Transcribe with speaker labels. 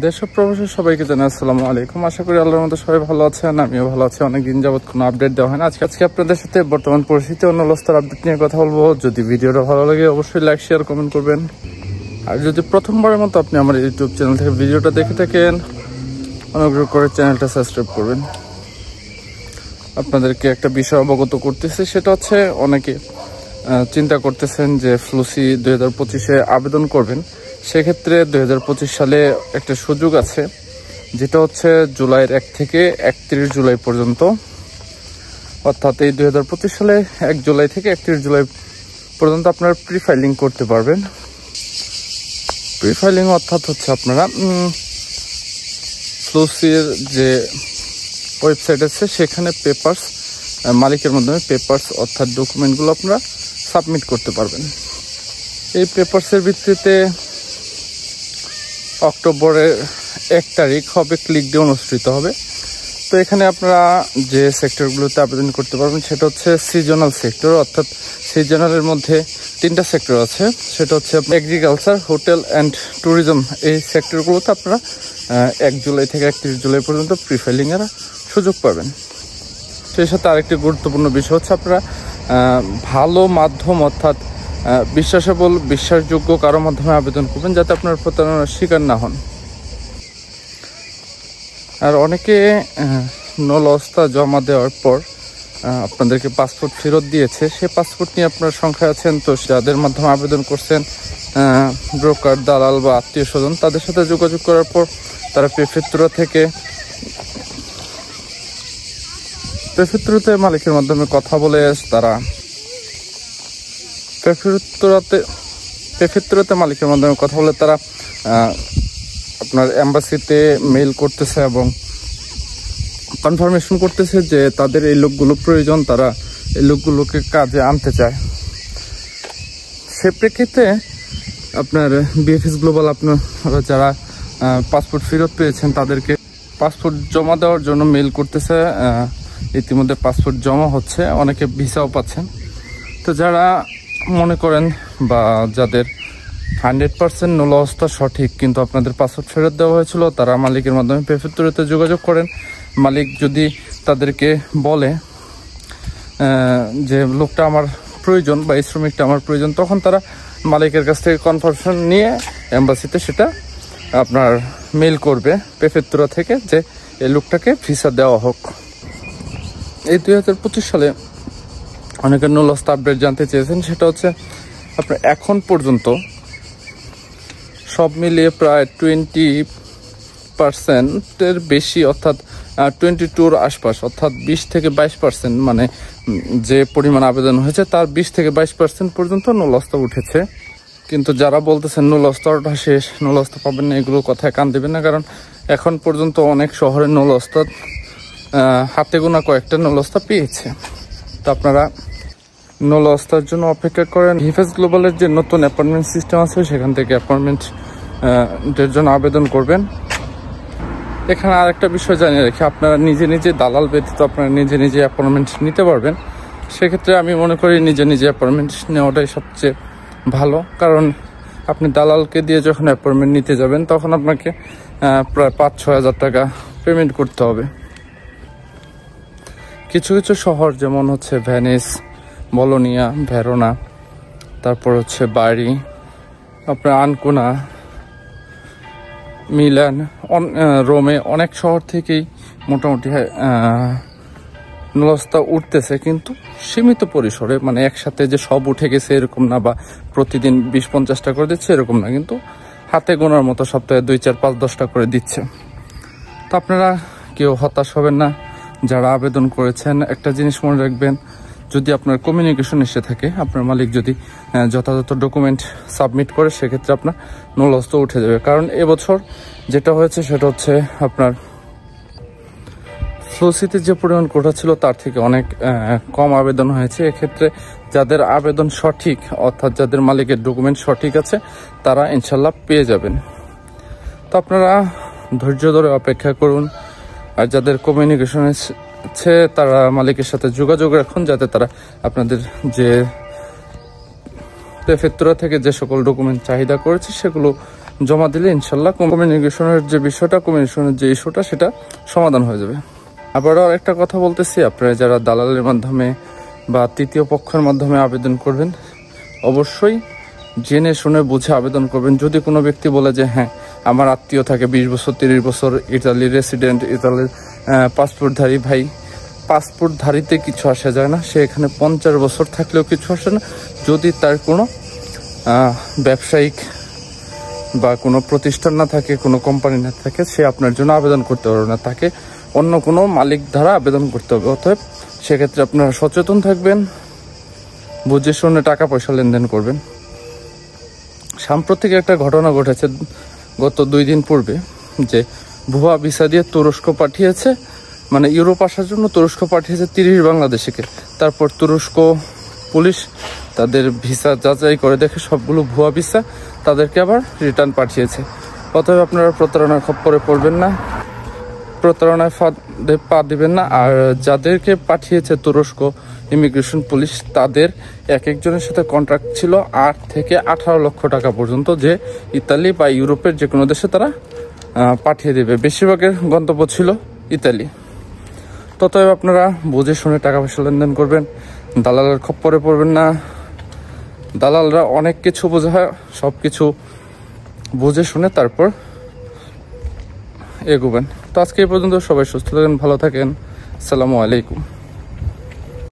Speaker 1: দেশ ও প্রবাসী সবাইকে জানাই আসসালামু আলাইকুম। আশা করি আল্লাহর মতো সবাই ভালো আছেন, আমিও ভালো আছি। অনেকদিন যাবত কোনো আপডেট দেওয়া হয় না। আজকে আপনাদের সাথে বর্তমান পরিস্থিতি অন্য অবস্থার আপডেট নিয়ে কথা বলবো। যদি ভিডিওটা ভালো লাগে অবশ্যই লাইক শেয়ার কমেন্ট করবেন। আর যদি প্রথমবারের মতো আপনি আমার ইউটিউব চ্যানেল থেকে ভিডিওটা দেখে থাকেন, অনুগ্রহ করে চ্যানেলটা সাবস্ক্রাইব করবেন। আপনাদেরকে একটা বিষয় অবগত করতেছি, সেটা হচ্ছে অনেকে চিন্তা করতেছেন যে ফ্লুসি 2025-এ আবেদন করবেন। সেক্ষেত্রে 2025 সালে একটা সুযোগ আছে, যেটা হচ্ছে জুলাইয়ের 1 থেকে 31 জুলাই পর্যন্ত। অর্থাৎ এই 2025 সালে 1 জুলাই থেকে 31 জুলাই পর্যন্ত আপনারা প্রি ফাইলিং করতে পারবেন। প্রি ফাইলিং অর্থাৎ হচ্ছে আপনারা ফ্লুসির যে ওয়েবসাইট আছে সেখানে পেপারস মালিকের মাধ্যমে পেপারস অর্থাৎ ডকুমেন্টগুলো আপনারা সাবমিট করতে পারবেন। এই পেপারসের ভিত্তিতে অক্টোবরের 1 তারিখ হবে ক্লিক ডে অনুষ্ঠিত হবে। তো এখানে আপনারা যে সেক্টরগুলোতে আবেদন করতে পারবেন সেটা হচ্ছে সিজনাল সেক্টর, অর্থাৎ সিজনালের মধ্যে 3টা সেক্টর আছে। সেটা হচ্ছে এগ্রিকালচার, হোটেল অ্যান্ড ট্যুরিজম। এই সেক্টরগুলোতে আপনারা 1 জুলাই থেকে 31 জুলাই পর্যন্ত প্রি ফাইলিংয়ের সুযোগ পাবেন। সেই সাথে আরেকটি গুরুত্বপূর্ণ বিষয় হচ্ছে আপনারা ভালো মাধ্যম অর্থাৎ বিশ্বাসযোগ্য কারো মাধ্যমে আবেদন করবেন, যাতে আপনার প্রতারণার শিকার না হন। আর অনেকে নলস্তা জমা দেওয়ার পর আপনাদেরকে পাসপোর্ট ফেরত দিয়েছে। সেই পাসপোর্ট নিয়ে আপনার সংখ্যায় আছেন, তো যাদের মাধ্যমে আবেদন করছেন ব্রোকার, দালাল বা আত্মীয় স্বজন, তাদের সাথে যোগাযোগ করার পর তারা প্রেফেক্টুরাতে মালিকের মাধ্যমে কথা বলে তারা প্রেফেক্টুরাতে মালিকের মাধ্যমে কথা বলে তারা আপনার এম্বাসিতে মেইল করতেছে এবং কনফার্মেশন করতেছে যে তাদের এই লোকগুলো প্রয়োজন, তারা এই লোকগুলোকে কাজে আনতে চায়। সে প্রেক্ষিতে আপনার বিএফএস গ্লোবাল আপনারা যারা পাসপোর্ট ফেরত পেয়েছেন তাদেরকে পাসপোর্ট জমা দেওয়ার জন্য মেইল করতেছে। ইতিমধ্যে পাসপোর্ট জমা হচ্ছে, অনেকে ভিসাও পাচ্ছেন। তো যারা মনে করেন বা যাদের 100% নলহস্তা সঠিক কিন্তু আপনাদের পাসপোর্ট ফেরত দেওয়া হয়েছিল, তারা মালিকের মাধ্যমে প্রেফেক্টুরাতে যোগাযোগ করেন। মালিক যদি তাদেরকে বলে যে লোকটা আমার প্রয়োজন বা এই শ্রমিকটা আমার প্রয়োজন, তখন তারা মালিকের কাছ থেকে কনফার্মেশন নিয়ে এম্বাসিতে সেটা আপনার মেইল করবে প্রেফেক্টুরা থেকে যে এই লোকটাকে ভিসা দেওয়া হোক। এই 2025 সালে অনেকের নলহস্তা আপডেট জানতে চেয়েছেন, সেটা হচ্ছে আপনার এখন পর্যন্ত সব মিলিয়ে প্রায় 20%-এর বেশি, অর্থাৎ 22-র আশপাশ, অর্থাৎ 20 থেকে 22%, মানে যে পরিমাণ আবেদন হয়েছে তার 20 থেকে 22% পর্যন্ত নলহস্তা উঠেছে। কিন্তু যারা বলতেছেন নলহস্তাটা শেষ, নলহস্তা পাবেন না, এগুলো কথায় কান দেবেন না। কারণ এখন পর্যন্ত অনেক শহরের নলহস্তা হাতে গোনা কয়েকটা নলহস্তা পেয়েছে। তো আপনারা নলহস্তার জন্য অপেক্ষা করেন। বিএফএস গ্লোবালের যে নতুন অ্যাপয়েন্টমেন্ট সিস্টেম আছে সেখান থেকে অ্যাপয়েন্টমেন্টের জন্য আবেদন করবেন। এখানে আরেকটা বিষয় জানিয়ে রাখি, আপনারা নিজে দালাল ব্যতীত আপনারা নিজে অ্যাপয়েন্টমেন্ট নিতে পারবেন। সেক্ষেত্রে আমি মনে করি নিজে অ্যাপয়েন্টমেন্ট নেওয়াটাই সবচেয়ে ভালো। কারণ আপনি দালালকে দিয়ে যখন অ্যাপয়েন্টমেন্ট নিতে যাবেন তখন আপনাকে প্রায় 5-6 হাজার টাকা পেমেন্ট করতে হবে। কিছু শহর যেমন হচ্ছে ভেনিস, বলোনিয়া, ভেরোনা, তারপর হচ্ছে বাড়ি, আপনার আনকোনা, মিলান, রোমে, অনেক শহর থেকেই মোটামুটি নলহস্তা উঠতেছে, কিন্তু সীমিত পরিসরে, মানে একসাথে যে সব উঠে গেছে এরকম না, বা প্রতিদিন 20-50টা করে দিচ্ছে এরকম না, কিন্তু হাতে গোনার মতো সপ্তাহে 2-4-5-10টা করে দিচ্ছে। তো আপনারা কেউ হতাশ হবেন না। যারা আবেদন করেছেন একটা জিনিস মনে রাখবেন, যদি আপনার কমিউনিকেশন এসে থাকে, আপনার মালিক যদি যথাযথ ডকুমেন্ট সাবমিট করে, সেক্ষেত্রে আপনার নলহস্তা উঠে যাবে। কারণ এবছর যেটা হয়েছে সেটা হচ্ছে আপনার ফ্লুসিতে যে পরিমাণ কোটা ছিল তার থেকে অনেক কম আবেদন হয়েছে। এক্ষেত্রে যাদের আবেদন সঠিক, অর্থাৎ যাদের মালিকের ডকুমেন্ট সঠিক আছে, তারা ইনশাল্লাহ পেয়ে যাবেন। তো আপনারা ধৈর্য ধরে অপেক্ষা করুন। আর যাদের কমিউনিকেশন আছে তারা মালিকের সাথে যোগাযোগ রাখুন, যাতে তারা আপনাদের যে প্রেফেক্টুরা থেকে যে সকল ডকুমেন্ট চাহিদা করেছে সেগুলো জমা দিলে ইনশাল্লাহ কমিউনিকেশনের যে বিষয়টা, কমিউনিকেশনের যে ইস্যুটা, সেটা সমাধান হয়ে যাবে। আবারও একটা কথা বলতেছি, আপনারা যারা দালালের মাধ্যমে বা তৃতীয় পক্ষের মাধ্যমে আবেদন করবেন, অবশ্যই জেনে শুনে বুঝে আবেদন করবেন। যদি কোনো ব্যক্তি বলে যে হ্যাঁ আমার আত্মীয় থাকে 20 বছর 30 বছর ইতালির রেসিডেন্ট, ইতালির পাসপোর্টধারী, ভাই পাসপোর্টধারীতে কিছু আসা যায় না। সে এখানে 50 বছর থাকলেও কিছু আসে না। যদি তার কোনো ব্যবসায়িক বা কোনো প্রতিষ্ঠান না থাকে, কোনো কোম্পানি না থাকে, সে আপনার জন্য আবেদন করতে পারবে না। তাকে অন্য কোনো মালিক দ্বারা আবেদন করতে হবে। অতএব সেক্ষেত্রে আপনারা সচেতন থাকবেন, বুঝে শুনে টাকা পয়সা লেনদেন করবেন। সাম্প্রতিক একটা ঘটনা ঘটেছে গত 2 দিন পূর্বে, যে ভুয়া ভিসা দিয়ে তুরস্ক পাঠিয়েছে, মানে ইউরোপ আসার জন্য তুরস্ক পাঠিয়েছে 30 বাংলাদেশিকে। তারপর তুরস্ক পুলিশ তাদের ভিসা যাচাই করে দেখে সবগুলো ভুয়া ভিসা, তাদেরকে আবার রিটার্ন পাঠিয়েছে। অতএব আপনারা প্রতারণার খপ্পরে পড়বেন না, প্রতারণায় ফাঁদে পা দিবেন না। আর যাদেরকে পাঠিয়েছে তুরস্ক ইমিগ্রেশন পুলিশ, তাদের এক একজনের সাথে কন্ট্রাক্ট ছিল 8 থেকে 18 লক্ষ টাকা পর্যন্ত, যে ইতালি বা ইউরোপের যে কোনো দেশে তারা পাঠিয়ে দেবে। বেশিরভাগের গন্তব্য ছিল ইতালি। ততএব আপনারা বুঝে শুনে টাকা পয়সা লেনদেন করবেন, দালালের খপ্পরে পড়বেন না। দালালরা অনেক কিছু বোঝায়, সব কিছু বুঝে শুনে তারপর এগোবেন। তো আজকে এই পর্যন্ত, সবাই সুস্থ থাকেন, ভালো থাকেন। আসসালামু আলাইকুম।